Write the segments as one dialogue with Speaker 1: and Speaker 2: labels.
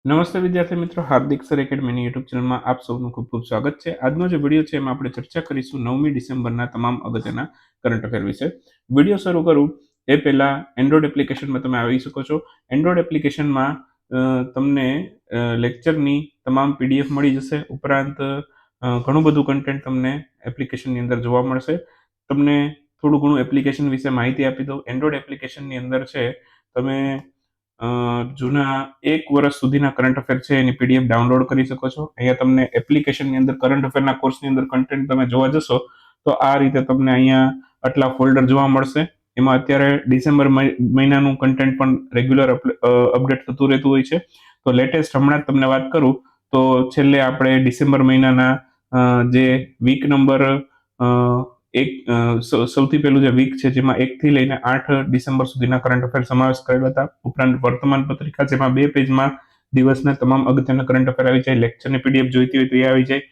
Speaker 1: નમસ્તે વિદ્યાર્થી મિત્રો, હાર્દિક સર એકેડમીની યુટ્યુબ ચેનલમાં આપ સૌનું ખૂબ ખૂબ સ્વાગત છે. આજનો જે વિડીયો છે એમાં આપણે ચર્ચા કરીશું 9મી ડિસેમ્બરના તમામ અગત્યના કરંટ અફેર વિશે. વિડીયો શરૂ કરું એ પહેલા એન્ડ્રોઇડ એપ્લિકેશનમાં તમે આવી શકો છો. એન્ડ્રોઇડ એપ્લિકેશનમાં તમને લેક્ચરની તમામ પીડીએફ મળી જશે. ઉપરાંત ઘણું બધું કન્ટેન્ટ તમને એપ્લિકેશનની અંદર જોવા મળશે. તમને થોડું ઘણું એપ્લિકેશન વિશે માહિતી આપી દઉં. એન્ડ્રોઇડ એપ્લિકેશનની અંદર છે તમે જૂના 1 વર્ષ સુધીના કરંટ અફેર છે એની પીડીએફ ડાઉનલોડ કરી શકો છો. અહીંયા તમને એપ્લિકેશનની અંદર કરંટ અફેરના કોર્સની અંદર કન્ટેન્ટ તમે જોવા જશો તો આ રીતે તમને અહીંયા આટલા ફોલ્ડર જોવા મળશે. એમાં અત્યારે ડિસેમ્બર મહિનાનું કન્ટેન્ટ પણ રેગ્યુલર અપડેટ થતું રહેતું હોય છે. તો લેટેસ્ટ હમણાં જ તમને વાત કરું તો છેલ્લે આપણે ડિસેમ્બર મહિનાના જે વીક નંબર સૌથી પહેલું જે વીક છે જેમાં 1 થી લઈને 8 ડિસેમ્બર સુધીના કરંટ અફેર સમાવેશ કરેલા હતા. ઉપરાંત વર્તમાન પત્રિકા જેમાં 2 પેજમાં દિવસના તમામ અગત્યના કરંટ અફેર આવી જાય. લેક્ચરની પીડીએફ જોઈતી હોય તો એ આવી જાય.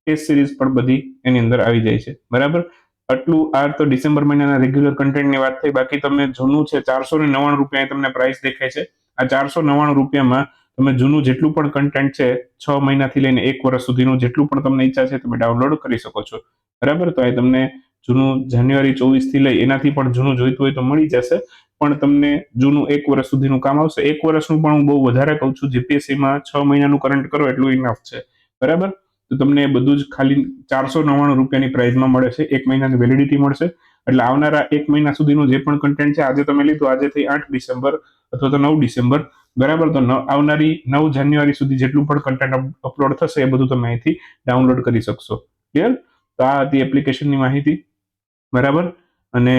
Speaker 1: ટેસ્ટ સિરીઝ પણ બધી એની અંદર આવી જાય છે. બરાબર, આટલું આ તો ડિસેમ્બર મહિનાના રેગ્યુલર કન્ટેન્ટની વાત થઈ. બાકી તમને જૂનું છે 499 તમને પ્રાઇસ દેખાય છે. આ 499 તમે જૂનું જેટલું પણ કન્ટેન્ટ છે 6 મહિનાથી લઈને 1 વર્ષ સુધીનું જેટલું પણ તમને ઈચ્છા છે તમે ડાઉનલોડ કરી શકો છો. બરાબર, તો એ તમને જૂનું જાન્યુઆરી 24 થી લઈ એનાથી પણ જૂનું જોઈતું હોય તો મળી જશે. પણ તમને જૂનું 1 વર્ષ સુધીનું કામ આવશે. 1 વર્ષનું પણ હું બહુ વધારે કહું છું. જીપીએસસીમાં 6 મહિનાનું કરંટ કરો એટલું ઇનફ છે. બરાબર, તો તમને બધું જ ખાલી 499 પ્રાઇસમાં મળે છે. 1 મહિનાની વેલિડિટી મળશે. એટલે આવનારા 1 મહિના સુધીનું જે પણ કન્ટેન્ટ છે આજે તમે લીધું, આજેથી 8 ડિસેમ્બર અથવા તો 9 ડિસેમ્બર, બરાબર, તો આવનારી 9 જાન્યુઆરી સુધી જેટલું પણ કન્ટેન્ટ અપલોડ થશે એ બધું તમે અહીંથી ડાઉનલોડ કરી શકશો. ક્લિયર? તો આ હતી એપ્લિકેશનની માહિતી. બરાબર, અને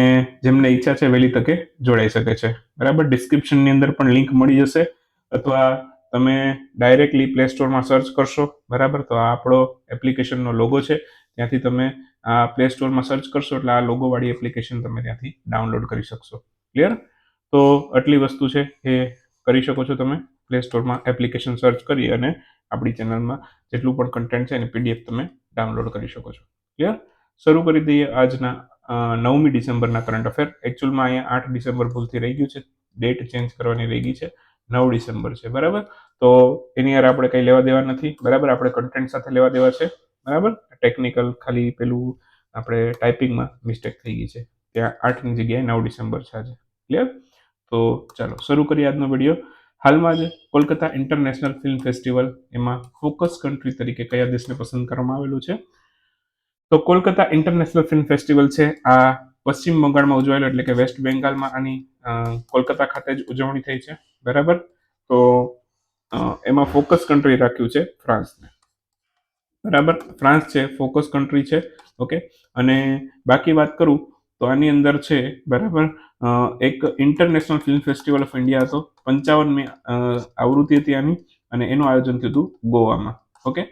Speaker 1: જેમને ઈચ્છા છે વહેલી તકે જોડાઈ શકે છે. બરાબર, ડિસ્ક્રિપ્શનની અંદર પણ લિંક મળી જશે અથવા તમે ડાયરેક્ટલી પ્લે સ્ટોરમાં સર્ચ કરશો. બરાબર, તો આ આપણો એપ્લિકેશનનો લોગો છે. ત્યાંથી તમે આ પ્લે સ્ટોરમાં સર્ચ કરશો એટલે આ લોગોવાળી એપ્લિકેશન તમે ત્યાંથી ડાઉનલોડ કરી શકશો. ક્લિયર? તો આટલી વસ્તુ છે એ કરી શકો છો તમે. પ્લે સ્ટોરમાં એપ્લિકેશન સર્ચ કરી અને આપણી ચેનલમાં જેટલું પણ કન્ટેન્ટ છે એની પીડીએફ તમે ડાઉનલોડ કરી શકો છો. ક્લિયર? શરૂ કરી દઈએ આજના 9મી ડિસેમ્બરના કરંટ અફેર. એકચ્યુઅલમાં અહીંયા 8 ડિસેમ્બર ભૂલથી રહી ગયું છે, ડેટ ચેન્જ કરવાની રહી ગઈ છે. 9 ડિસેમ્બર છે. બરાબર, તો એની યાર આપણે કંઈ લેવા દેવા નથી. બરાબર, આપણે કન્ટેન્ટ સાથે લેવા દેવા છે. બરાબર, ટેકનિકલ ખાલી પેલું આપણે ટાઈપિંગમાં મિસ્ટેક થઈ ગઈ છે. ત્યાં 8ની જગ્યાએ 9 ડિસેમ્બર છે આજે. ક્લિયર? તો ચાલો શરૂ કરીએ આજનો વિડીયો. હાલમાં જ કોલકાતા ઇન્ટરનેશનલ ફિલ્મ ફેસ્ટિવલ એમાં ફોકસ કન્ટ્રી તરીકે કયા દેશને પસંદ કરવામાં આવેલું છે? તો કોલકાતા ઇન્ટરનેશનલ ફિલ્મ ફેસ્ટિવલ છે આ પશ્ચિમ બંગાળમાં ઉજવાયેલો, એટલે કે વેસ્ટ બેંગાલમાં આની કોલકાતા ખાતે જ ઉજવણી થઈ છે. બરાબર, તો એમાં ફોકસ કન્ટ્રી રાખ્યું છે ફ્રાન્સને. બરાબર, ફ્રાન્સ છે ફોકસ કન્ટ્રી છે. ઓકે, અને બાકી વાત કરું તો આની અંદર છે બરાબર એક international film festival of India હતો. 55મી આવૃત્તિ હતી આની અને એનું આયોજન થયું હતું ગોવામાં. ઓકે,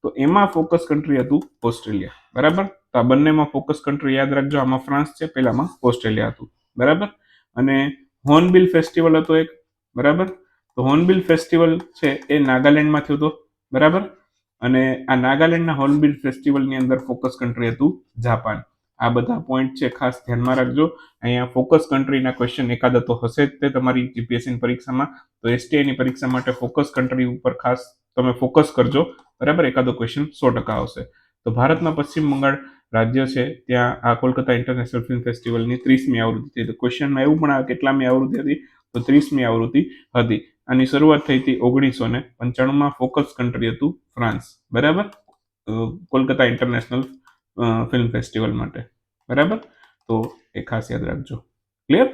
Speaker 1: તો એમાં ફોકસ કન્ટ્રી હતું ઓસ્ટ્રેલિયા. બરાબર, તો આ બંનેમાં ફોકસ કન્ટ્રી યાદ રાખજો. આમાં ફ્રાન્સ છે, પેલામાં ઓસ્ટ્રેલિયા હતું. બરાબર, અને હોર્નબિલ ફેસ્ટિવલ હતો એક. બરાબર, તો હોર્નબિલ ફેસ્ટિવલ છે એ નાગાલેન્ડમાં થયો હતો. બરાબર, અને આ નાગાલેન્ડના હોર્નબિલ ફેસ્ટિવલની અંદર ફોકસ કન્ટ્રી હતું જાપાન. આ બધા પોઈન્ટ છે ખાસ ધ્યાનમાં રાખજો. અહીંયા ફોકસ કન્ટ્રીના ક્વેશ્ચન એકાદા તો હશે જ તે તમારી જીપીએસસીની પરીક્ષામાં. તો એસટીઆઈની પરીક્ષા માટે ફોકસ કન્ટ્રી ઉપર ખાસ તમે ફોકસ કરજો. બરાબર, એકાદો ક્વેશ્ચન 100% આવશે. તો ભારતમાં પશ્ચિમ બંગાળ રાજ્ય છે ત્યાં આ કોલકાતા ઇન્ટરનેશનલ ફિલ્મ ફેસ્ટિવલની 30મી આવૃત્તિ હતી. તો ક્વેશ્ચનમાં એવું પણ આવે કેટલામી આવૃત્તિ હતી? તો 30મી આવૃત્તિ હતી. આની શરૂઆત થઈ હતી 1995માં. ફોકસ કન્ટ્રી હતું ફ્રાન્સ. બરાબર, કોલકાતા ઇન્ટરનેશનલ ફિલ્મ ફેસ્ટિવલ માટે. બરાબર, તો એ ખાસ યાદ રાખજો. ક્લિયર?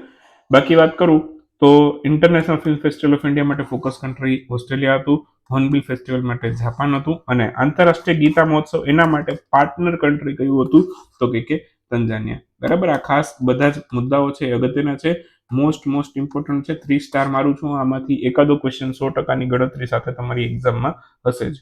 Speaker 1: બાકી વાત કરું તો international film festival of India માટે ફોકસ કન્ટ્રી ઓસ્ટ્રેલિયા હતું. હોર્નબિલ ફેસ્ટિવલ માટે જાપાન હતું. અને આંતરરાષ્ટ્રીય ગીતા મહોત્સવ એના માટે પાર્ટનર કન્ટ્રી કયું હતું? તો કે તંજાનિયા. બરાબર, આ ખાસ બધા જ મુદ્દાઓ છે અગત્યના છે. મોસ્ટ ઇમ્પોર્ટન્ટ છે. 3 સ્ટાર મારું છું. આમાંથી એકાદો ક્વેશ્ચન 100%ની ગણતરી સાથે તમારી એક્ઝામમાં હશે જ.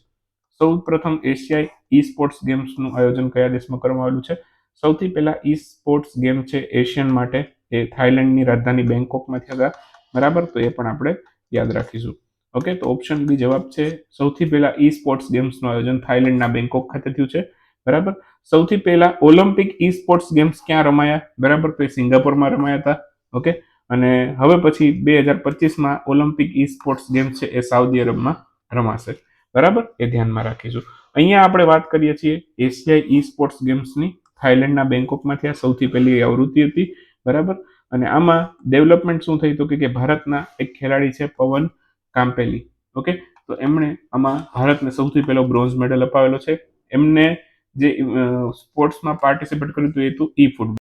Speaker 1: સૌ પ્રથમ એશિયાઈ ઈ સ્પોર્ટ્સ ગેમ્સનું આયોજન કયા દેશમાં કરવામાં આવેલું છે? સૌથી પહેલા ઈ સ્પોર્ટ્સ ગેમ છે એશિયન માટે એ થાઈલેન્ડની રાજધાની બેંકોકમાં થયા હતા. બરાબર, તો એ પણ આપણે યાદ રાખીશું. ઓકે, તો ઓપ્શન બી જવાબ છે. સૌથી પહેલા ઈ સ્પોર્ટ્સ ગેમ્સનું આયોજન થાઈલેન્ડના બેંકોક ખાતે થયું છે. બરાબર, સૌથી પહેલા ઓલિમ્પિક ઈ સ્પોર્ટ્સ ગેમ્સ ક્યાં રમાયા? બરાબર, તો એ સિંગાપોરમાં રમાયા હતા. ઓકે, અને હવે પછી 2025માં ઓલિમ્પિક ઈ સ્પોર્ટ્સ ગેમ્સ છે એ સાઉદી અરબમાં રમાશે, બરાબર, એ ધ્યાનમાં રાખીશું. અહીંયા આપણે વાત કરીએ છીએ એશિયાઈ ઈ સ્પોર્ટ્સ ગેમ્સની. થાઈલેન્ડના બેંકોકમાંથી આ સૌથી પહેલી આવૃત્તિ હતી, બરાબર. અને આમાં ડેવલપમેન્ટ શું થઈ તો કે ભારતના એક ખેલાડી છે પવન કામ્પેલી. ઓકે, તો એમણે આમાં ભારતને સૌથી પહેલો બ્રોન્ઝ મેડલ અપાવેલો છે. એમને જે સ્પોર્ટ્સમાં પાર્ટિસિપેટ કર્યું હતું એ હતું ઈ ફૂટબોલ.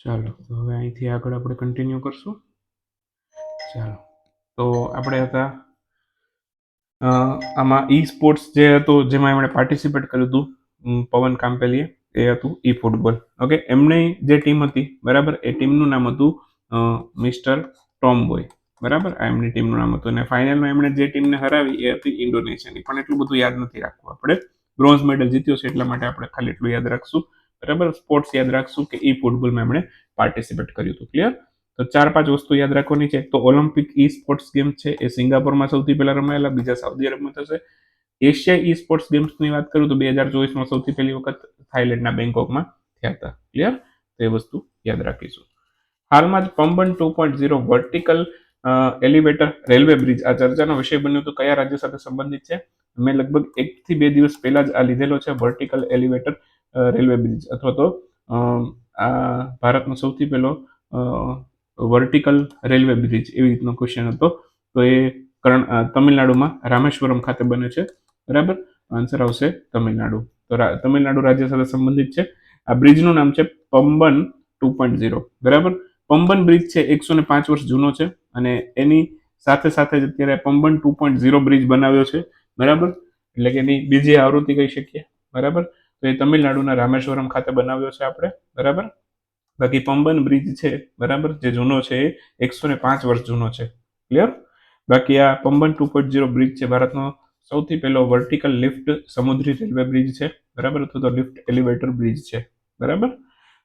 Speaker 1: ચાલો, તો હવે અહીંથી આગળ આપણે કન્ટિન્યુ કરશું. ચાલો, તો આપણે હતા આમાં ઈ સ્પોર્ટ્સ જે હતું જેમાં એમણે પાર્ટિસિપેટ કર્યું હતું પવન કામ્પેલીએ, એ હતું ઈ ફૂટબોલ. ઓકે, એમની જે ટીમ હતી, બરાબર, એ ટીમનું નામ હતું મિસ્ટર ટોમ બોય, બરાબર, આ એમની ટીમનું નામ હતું. અને ફાઇનલમાં એમણે જે ટીમને હરાવી એ હતી ઇન્ડોનેશિયાની, પણ એટલું બધું યાદ નથી રાખવું આપણે. બ્રોન્ઝ મેડલ જીત્યો છે એટલા માટે આપણે ખાલી એટલું યાદ રાખશું, બરાબર. સ્પોર્ટ્સ યાદ રાખશું કે ઈ ફૂટબોલમાં એમણે પાર્ટિસિપેટ કર્યું હતું. ક્લિયર? તો 4-5 વસ્તુ યાદ રાખવાની છે. તો ઓલિમ્પિક ઈ સ્પોર્ટ્સ ગેમ છે એ સિંગાપોરમાં સૌથી પહેલા રમાયેલા, બીજા સાઉદી અરબમાં થશે. એશિયા ઈ સ્પોર્ટ્સ ગેમ્સની વાત કરું તો 2024માં સૌથી પહેલી વખત થાઈલેન્ડના બેંકોકમાં થયા હતા. ક્લિયર? તો એ વસ્તુ યાદ રાખીશું. હાલમાં જ Pamban 2.0 vertical elevator railway bridge આ ચર્ચાનો વિષય બન્યો તો કયા રાજ્ય સાથે સંબંધિત છે? મેં લગભગ 1 થી 2 દિવસ પહેલા જ આ લીધેલો છે. વર્ટિકલ એલિવેટર રેલવે બ્રિજ અથવા તો આ ભારતનો સૌથી પહેલો વર્ટિકલ રેલવે બ્રિજ એવી રીતનો ક્વેશ્ચન હતો. તો એ તમિલનાડુમાં રામેશ્વરમ ખાતે બને છે, બરાબર. આન્સર આવશે તમિલનાડુ. તો તમિલનાડુ રાજ્ય સાથે સંબંધિત છે. આ બ્રિજનું નામ છે પંબન 2.0, બરાબર. પંબન બ્રિજ છે 105 વર્ષ જૂનો છે અને એની સાથે સાથે જ અત્યારે પંબન 2.0 બ્રિજ બનાવ્યો છે, બરાબર. એટલે કે એની બીજી આવૃત્તિ કહી શકીએ, બરાબર. તો એ તમિલનાડુના રામેશ્વરમ ખાતે બનાવ્યો છે આપણે, બરાબર. બાકી પંબન બ્રિજ છે, બરાબર, જે જૂનો છે એ 105 વર્ષ જૂનો છે. ક્લિયર? બાકી આ પંબન 2.0 બ્રિજ છે ભારતનો સૌથી પહેલો વર્ટિકલ લિફ્ટ સમુદ્રી રેલવે બ્રિજ છે, બરાબર, અથવા તો લિફ્ટ એલિવેટર બ્રિજ છે, બરાબર.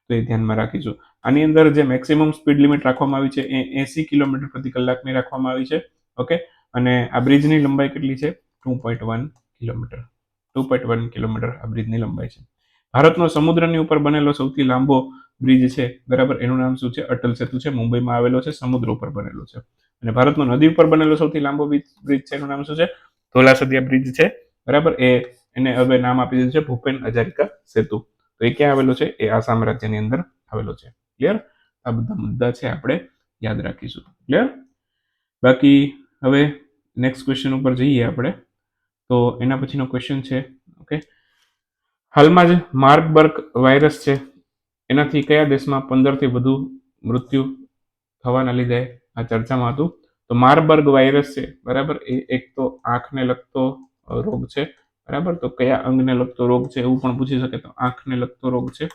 Speaker 1: તો એ ધ્યાનમાં રાખીશું. આની અંદર જે મેક્સિમમ સ્પીડ લિમિટ રાખવામાં આવી છે એ 80 કિલોમીટર પ્રતિ કલાકની રાખવામાં આવી છે. ઓકે, અને આ બ્રિજની લંબાઈ કેટલી છે? 2.1 કિલોમીટર. 2.1 કિલોમીટર આ બ્રિજની લંબાઈ છે. ભારતનો સમુદ્રની ઉપર બનેલો સૌથી લાંબો બ્રિજ છે, બરાબર, એનું નામ શું છે? અટલ સેતુ છે. મુંબઈમાં આવેલો છે, સમુદ્ર ઉપર બનેલો છે. અને ભારતનો નદી ઉપર બનેલો સૌથી લાંબો બ્રિજ છે, એનું નામ શું છે? ધોલાસદિયા બ્રિજ છે, બરાબર. એને હવે નામ આપી દીધું છે ભૂપેન હજારિકા સેતુ. તો એ ક્યાં આવેલો છે? એ આસામ રાજ્યની અંદર આવેલો છે. ક્લિયર? આ બધા મુદ્દા છે આપણે યાદ રાખીશું. ક્લિયર? બાકી હવે નેક્સ્ટ ક્વેશ્ચન ઉપર જઈએ આપણે. તો એના પછીનો ક્વેશ્ચન છે, ઓકે, હાલમાં જ માર્બર્ગ વાયરસ છે એનાથી કયા દેશમાં 15થી વધુ મૃત્યુ થવાના લીધે આ ચર્ચામાં હતું? તો માર્બર્ગ વાયરસ છે, બરાબર, એ એક તો આંખને લગતો રોગ છે, બરાબર. તો કયા અંગને લગતો રોગ છે એવું પણ પૂછી શકે. તો આંખને લગતો રોગ છે,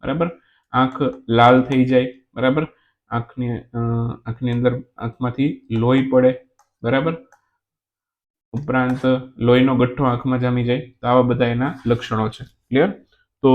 Speaker 1: બરાબર. આંખ લાલ થઈ જાય, બરાબર. આંખની અંદર આંખમાંથી લોહી પડે, બરાબર. ઉપરાંત લોહીનો ગઠ્ઠો આંખમાં જામી જાય. તો આવા બધા એના લક્ષણો છે. ક્લિયર? તો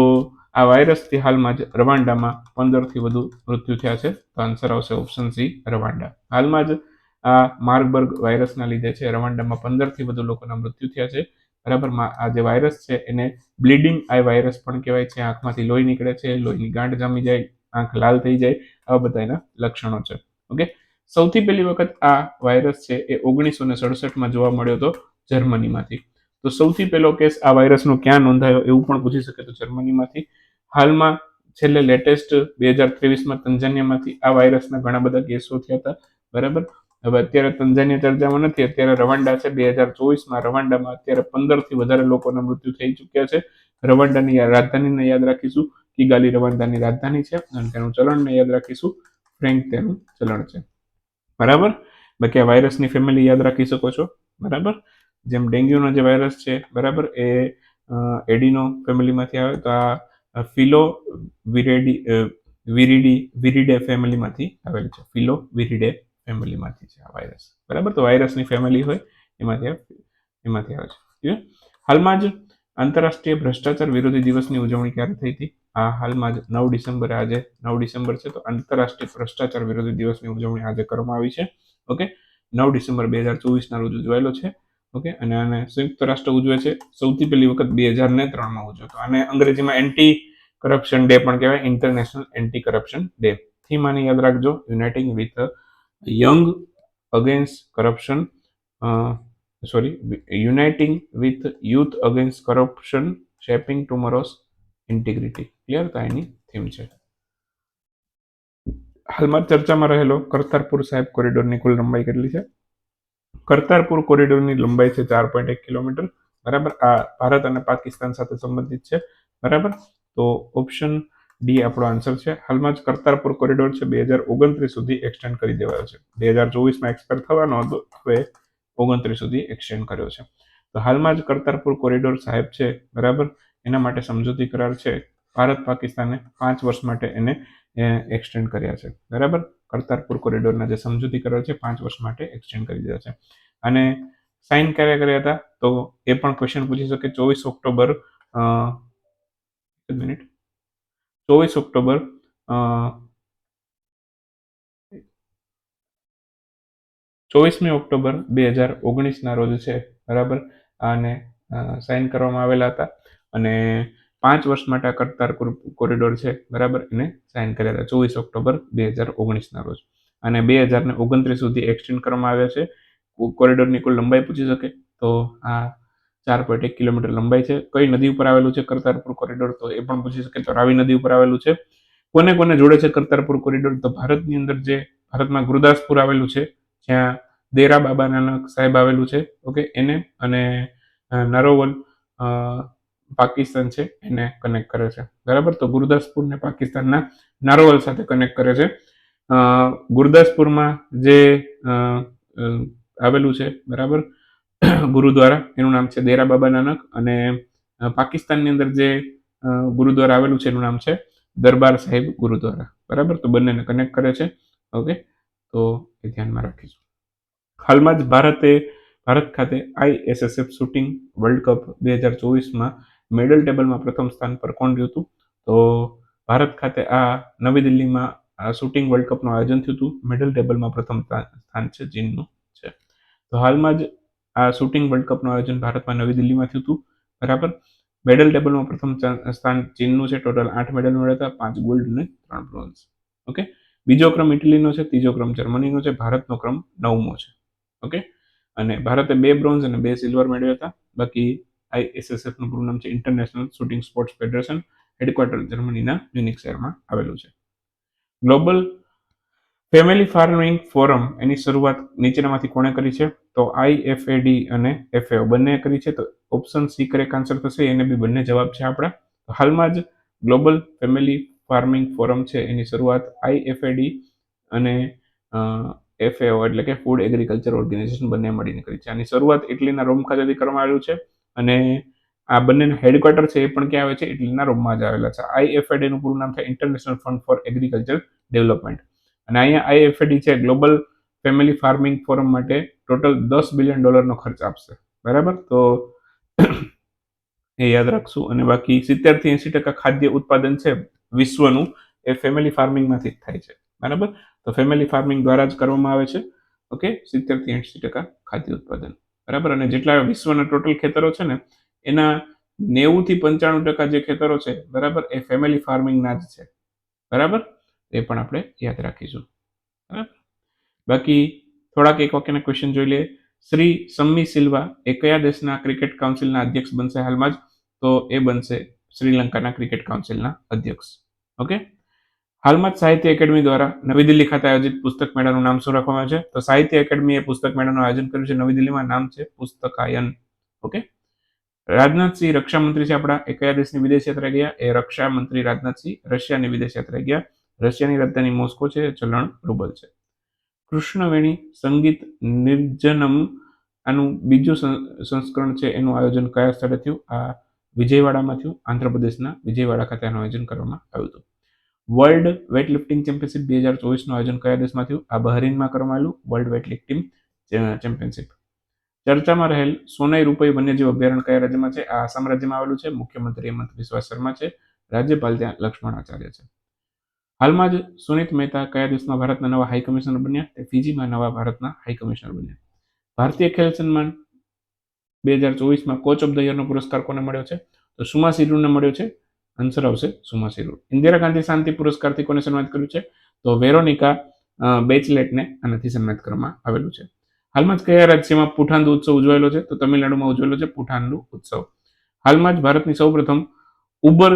Speaker 1: આ વાયરસથી હાલમાં જ રવાંડામાં 15થી વધુ મૃત્યુ થયા છે. તો આન્સર આવશે ઓપ્શન સી, રવાંડા. હાલમાં જ આ માર્બર્ગ વાયરસના લીધે છે રવાંડામાં 15થી વધુ લોકોના મૃત્યુ થયા છે, બરાબર. આ જે વાયરસ છે એને બ્લીડિંગ આઈ વાયરસ પણ કહેવાય છે. આંખમાંથી લોહી નીકળે છે, લોહીની ગાંઠ જામી જાય, આંખ લાલ થઈ જાય, આવા બધા એના લક્ષણો છે. ઓકે, સૌથી પહેલી વખત આ વાયરસ છે એ 1967માં જોવા મળ્યો હતો જર્મનીમાંથી. તો સૌથી પહેલો કેસ આ વાયરસનો ક્યાં નોંધાયો એવું પણ પૂછી શકે. તો જર્મનીમાંથી. હાલમાં છેલ્લે લેટેસ્ટ 2023માં તંજાનિયામાંથી આ વાયરસના ઘણા બધા કેસો થયા હતા, બરાબર. હવે અત્યારે તંજાનિયા ચર્ચામાં નથી, અત્યારે રવાંડા છે. 2024માં રવાંડામાં અત્યારે 15થી વધારે લોકોના મૃત્યુ થઈ ચૂક્યા છે. રવાંડાની રાજધાનીને યાદ રાખીશું, કિગાલી રવાંડાની રાજધાની છે, અને તેનું ચલણને યાદ રાખીશું, ફ્રેન્ક તેનું ચલણ છે, બરાબર. બાકી આ વાયરસની ફેમિલી યાદ રાખી શકો છો, બરાબર. જેમ ડેન્ગ્યુનો જે વાયરસ છે, બરાબર, એ એડિનો ફેમિલીમાંથી આવે. તો આ ફિલો વિરિડે ફેમિલીમાંથી આવેલ છે. ફિલો વિરિડે ફેમિલીમાંથી છે આ વાયરસ. બરાબર, તો વાયરસની ફેમિલી હોય એમાંથી આવે છે. હાલમાં જ આંતરરાષ્ટ્રીય ભ્રષ્ટાચાર વિરોધી દિવસની ઉજવણી ક્યારે થઈ હતી? આ હાલમાં જ 9 ડિસેમ્બરે, આજે 9 ડિસેમ્બર છે, તો આંતરરાષ્ટ્રીય ભ્રષ્ટાચાર વિરોધી દિવસની ઉજવણી આજે કરવામાં આવી છે. ઓકે, 9 ડિસેમ્બર 2024 રોજ ઉજવાયેલો છે. ઓકે, અને આને સંયુક્ત રાષ્ટ્ર ઉજવે છે સૌથી પહેલી વખત 2003 ઉજવ્યો હતો. આને અંગ્રેજીમાં એન્ટી કરપ્શન ડે પણ કહેવાય, international anti corruption day. Theme આને યાદ રાખજો, uniting with young against corruption, uniting with youth against corruption, shaping tomorrow's integrity. Clear? તો એની થીમ છે. હાલમાં ચર્ચામાં રહેલો કરતારપુર સાહેબ કોરિડોરની કુલ લંબાઈ કેટલી છે? કરતારપુર કોરિડોરની લંબાઈ છે 4.1 કિલોમીટર. બરાબર, આ ભારત અને પાકિસ્તાન સાથે સંબંધિત છે. બરાબર, તો ઓપ્શન ડી આપણો આન્સર છે. હાલમાં જ કરતારપુર કોરિડોર છે 2029 સુધી એક્સટેન્ડ કરી દેવાયો છે. 2024માં એક્સપાયર થવાનો હતો, હવે 29 સુધી એક્સટેન્ડ કર્યો છે. તો હાલમાં જ કરતારપુર કોરિડોર સાહેબ છે, બરાબર, એના માટે સમજૂતી કરાર છે. ભારત પાકિસ્તાને 5 વર્ષ માટે એને એક્સટેન્ડ કર્યા છે. બરાબર, કરતારપુર કોરિડોરના જે સમજૂતી કરાર છે 5 વર્ષ માટે એક્સટેન્ડ કરી દીધા છે. અને સાઇન ક્યારે કર્યા હતા? તો એ પણ ક્વેશ્ચન પૂછી શકે. 24 ઓક્ટોબર 24મી ઓક્ટોબર 2019 રોજ છે. બરાબર, આને સાઇન કરવામાં આવેલા હતા અને 5 વર્ષ માટે કરતારપુર કોરિડોર છે, બરાબર, એને સાઇન કર્યા હતા 24 ઓક્ટોબર 2019 રોજ. અને 2029 સુધી એક્સટેન્ડ કરવામાં આવ્યા છે. કોરિડોરની કુલ લંબાઈ પૂછી શકે, તો આ 4.1 કિલોમીટર લંબાઈ છે. કઈ નદી ઉપર આવેલું છે કરતારપુર કોરિડોર? તો એ પણ પૂછી શકે. તો રાવી નદી ઉપર આવેલું છે. કોને કોને જોડે છે કરતારપુર કોરિડોર? તો ભારતની અંદર જે ભારતમાં ગુરદાસપુર આવેલું છે, જ્યાં દેરા બાબા નાનક સાહેબ આવેલું છે, ઓકે, એને, અને નારોવલ પાકિસ્તાન છે, એને કનેક્ટ કરે છે. બરાબર, તો ગુરદાસપુરને પાકિસ્તાનના નારોવલ સાથે કનેક્ટ કરે છે. ગુરદાસપુરમાં જે આવેલું છે, બરાબર, ગુરુદ્વારા, એનું નામ છે દેરા બાબા નાનક. અને પાકિસ્તાનની અંદર જે ગુરુદ્વારા આવેલું છે એનું નામ છે દરબાર સાહિબ ગુરુદ્વારા. બરાબર, તો બંનેને કનેક્ટ કરે છે. ઓકે, તો એ ધ્યાનમાં રાખીશું. હાલમાં જ ભારત ખાતે ISSF શૂટિંગ વર્લ્ડ કપ 2024માં મેડલ ટેબલમાં પ્રથમ સ્થાન પર કોણ રહ્યું હતું? તો ભારત ખાતે આ નવી દિલ્હીમાં આ શૂટિંગ વર્લ્ડ કપનું આયોજન થયું હતું. મેડલ ટેબલમાં પ્રથમ સ્થાન છે ચીનનું છે. તો હાલમાં જ આ શૂટિંગ વર્લ્ડ કપનું આયોજન ભારતમાં નવી દિલ્હીમાં થયું હતું. બરાબર, મેડલ ટેબલમાં પ્રથમ સ્થાન ચીનનું છે. ટોટલ 8 મેડલ મળ્યા હતા, 5 ગોલ્ડ અને 3 બ્રોન્ઝ. ઓકે, બીજો ક્રમ ઇટલીનો છે, ત્રીજો ક્રમ જર્મનીનો છે, ભારતનો ક્રમ 9મો છે. ઓકે, અને ભારતે 2 બ્રોન્ઝ અને 2 સિલ્વર મેળવ્યા હતા. બાકી ISSF નું પૂરું નામ છે international shooting sports federation. Headquarter જર્મનીના મ્યુનિક શહેરમાં આવેલું છે. ગ્લોબલ ફેમિલી ફાર્મિંગ ફોરમ, એની શરૂઆત નીચેનામાંથી કોણે કરી છે? તો IFAD અને FAO બંને કરી છે. તો ઓપ્શન સી કરેક્ટ આન્સર થશે. એને બી બંને જવાબ છે આપણા. હાલમાં જ ગ્લોબલ ફેમિલી ફાર્મિંગ ફોરમ છે, એની શરૂઆત IFAD અને FAO એટલે કે ફૂડ એગ્રીકલ્ચર ઓર્ગેનાઇઝેશન બંને મળીને કરી છે. આની શરૂઆત ઇટલીના રોમ ખાતેથી કરવામાં આવ્યું છે. અને આ બંનેના હેડક્વાર્ટર છે એ પણ ક્યાં આવે છે? ઇટલીના રોમમાં જ આવેલા છે. IFAD નું પૂરું નામ છે international fund for agriculture development. અને અહીંયા IFAD છે ગ્લોબલ ફેમિલી ફાર્મિંગ ફોરમ માટે ટોટલ $10 બિલિયન ખર્ચ આપશે. બરાબર, તો એ યાદ રાખશું. અને બાકી 70 થી 80% ખાદ્ય ઉત્પાદન છે વિશ્વનું, એ ફેમિલી ફાર્મિંગમાંથી જ થાય છે. બરાબર, તો ફેમિલી ફાર્મિંગ દ્વારા જ કરવામાં આવે છે. ઓકે, 70 થી 80% ખાદ્ય ઉત્પાદન. બરાબર, અને જેટલા વિશ્વના ટોટલ ખેતરો છે ને, એના 90 થી 95% જે ખેતરો છે, બરાબર, એ ફેમિલી ફાર્મિંગના જ છે. બરાબર, એ પણ આપણે યાદ રાખીશું. બરાબર, બાકી થોડાક એક વાક્યના ક્વેશ્ચન જોઈ લઈએ. શ્રી સમ્મી સિલ્વા એ કયા દેશના ક્રિકેટ કાઉન્સિલના અધ્યક્ષ બનશે હાલમાં જ? તો એ બનશે શ્રીલંકાના ક્રિકેટ કાઉન્સિલના અધ્યક્ષ. ઓકે, હાલમાં જ સાહિત્ય એકેડમી દ્વારા નવી દિલ્હી ખાતે આયોજિત પુસ્તક મેળાનું નામ શું રાખવામાં આવ્યું છે? તો સાહિત્ય એકેડમીએ પુસ્તક મેળાનું આયોજન કર્યું છે નવી દિલ્હીમાં. નામ છે પુસ્તકાયન. ઓકે, રાજનાથસિંહ રક્ષામંત્રી છે આપણા, એ કયા દેશની વિદેશ યાત્રા ગયા? એ રક્ષા મંત્રી રાજનાથસિંહ રશિયાની વિદેશ યાત્રા ગયા. રશિયાની રાજધાની મોસ્કો છે, ચલણ રૂબલ છે. કૃષ્ણવેણી સંગીત નિર્જનમ, આનું બીજું સંસ્કરણ છે, એનું આયોજન કયા સ્થળે થયું? આ વિજયવાડામાં થયું. આંધ્રપ્રદેશના વિજયવાડા ખાતે આનું આયોજન કરવામાં આવ્યું હતું. વર્લ્ડ વેઇટ લિફ્ટિંગ ચેમ્પિયનશિપ 2024 નું આયોજન કયા દેશમાં થયું? આ બહરીનમાં કરવામાં આવેલું વર્લ્ડ વેઇટ લિફ્ટિંગ ચેમ્પિયનશિપ. ચર્ચામાં રહેલ સોનાઈ રૂપાઈ વન્યજીવ અભયારણ્ય કયા રાજ્યમાં છે? આ આસામ રાજ્યમાં આવેલું છે. મુખ્યમંત્રી હેમંત બિસ્વા શર્મા છે. રાજ્યપાલ ત્યાં લક્ષ્મણ આચાર્ય છે. હાલમાં જ સુનિત મહેતા કયા દેશમાં ભારતના નવા હાઈ કમિશનર બન્યા? તે ફિજીમાં નવા ભારતના હાઈ કમિશનર બન્યા. ભારતીય ખેલ સન્માન 2024માં કોચ ઓફ ધ યરનો પુરસ્કાર કોને મળ્યો છે? તો સુમા સિરુને મળ્યો છે. આન્સર આવશે સુમા સિરુ. ઇન્દિરા ગાંધી શાંતિ પુરસ્કારથી કોને સન્માનિત કર્યું છે? તો વેરોનિકા બેચલેટને આનાથી સન્માનિત કરવામાં આવેલું છે. હાલમાં જ કયા રાજ્યમાં પુઠાંદુ ઉત્સવ ઉજવાયેલો છે? તો તમિલનાડુમાં ઉજવાયેલો છે પુઠાંદુ ઉત્સવ. હાલમાં જ ભારતની સૌપ્રથમ ઉબર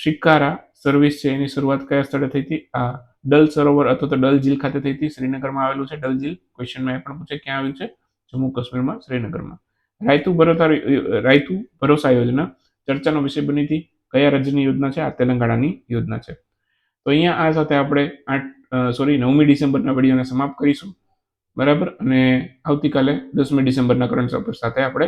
Speaker 1: શિકારા સર્વિસ છે એની શરૂઆત કયા સ્થળે થઈ હતી? આ ડલ સરોવર અથવા તો ડલ ઝીલ ખાતે થઈ હતી. શ્રીનગરમાં આવેલું છે ડલ ઝીલ. ક્વેશ્ચનમાં એ પણ પૂછે ક્યાં આવ્યું છે? જમ્મુ કાશ્મીરમાં શ્રીનગરમાં. રાયતુ ભરોસા યોજના ચર્ચાનો વિષય બની હતી. કયા રાજ્યની યોજના છે? આ તેલંગાણાની યોજના છે. તો અહીંયા આ સાથે આપણે 9મી ડિસેમ્બરના વિડીયોને સમાપ્ત કરીશું. બરાબર. અને આવતીકાલે 10મી ડિસેમ્બરના કરંટ અફેર્સ સાથે આપણે